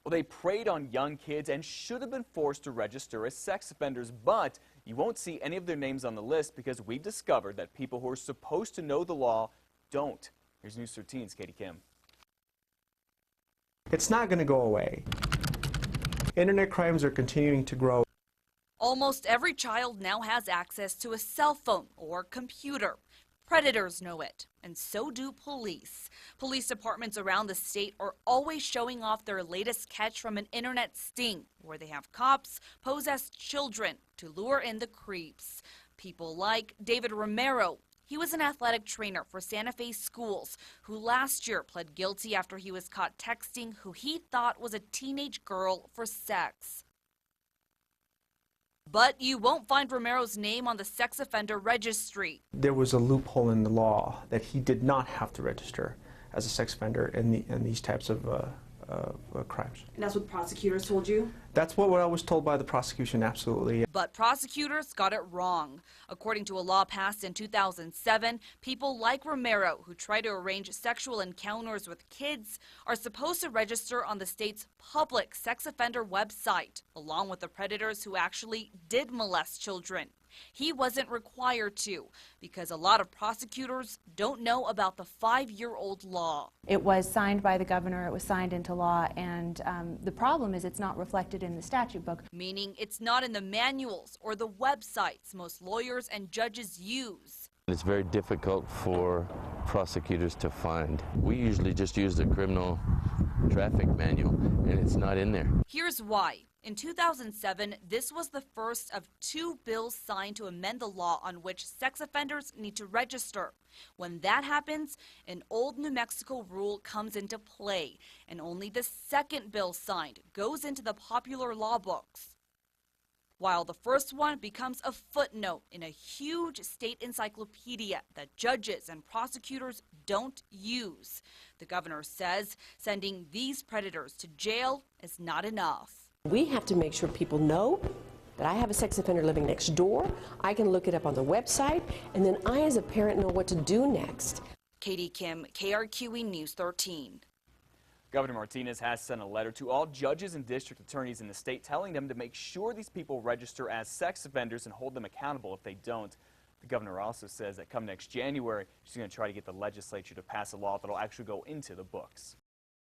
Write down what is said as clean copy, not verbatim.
Well, they preyed on young kids and should have been forced to register as sex offenders, but you won't see any of their names on the list because we've discovered that people who are supposed to know the law don't. Here's News 13's Katie Kim. It's not going to go away. Internet crimes are continuing to grow. Almost every child now has access to a cell phone or computer. Predators know it, and so do police. Police departments around the state are always showing off their latest catch from an internet sting, where they have cops pose as children to lure in the creeps. People like David Romero. He was an athletic trainer for Santa Fe schools who last year pled guilty after he was caught texting who he thought was a teenage girl for sex. But you won't find Romero's name on the sex offender registry. There was a loophole in the law that he did not have to register as a sex offender in these types of crimes. And that's what prosecutors told you? That's what I was told by the prosecution, absolutely. But prosecutors got it wrong. According to a law passed in 2007, people like Romero who try to arrange sexual encounters with kids are supposed to register on the state's public sex offender website, along with the predators who actually did molest children. He wasn't required to because a lot of prosecutors don't know about the 5-year-old law. It was signed by the governor, it was signed into law, and the problem is it's not reflected in the statute book. Meaning it's not in the manuals or the websites most lawyers and judges use. It's very difficult for prosecutors to find. We usually just use the criminal traffic manual, and it's not in there. Here's why. In 2007, this was the first of 2 bills signed to amend the law on which sex offenders need to register. When that happens, an old New Mexico rule comes into play, and only the second bill signed goes into the popular law books, while the first one becomes a footnote in a huge state encyclopedia that judges and prosecutors don't use. The governor says sending these predators to jail is not enough. We have to make sure people know that I have a sex offender living next door. I can look it up on the website, and then I as a parent know what to do next. Katie Kim, KRQE News 13. Governor Martinez has sent a letter to all judges and district attorneys in the state telling them to make sure these people register as sex offenders and hold them accountable if they don't. The governor also says that come next January, she's going to try to get the legislature to pass a law that will actually go into the books.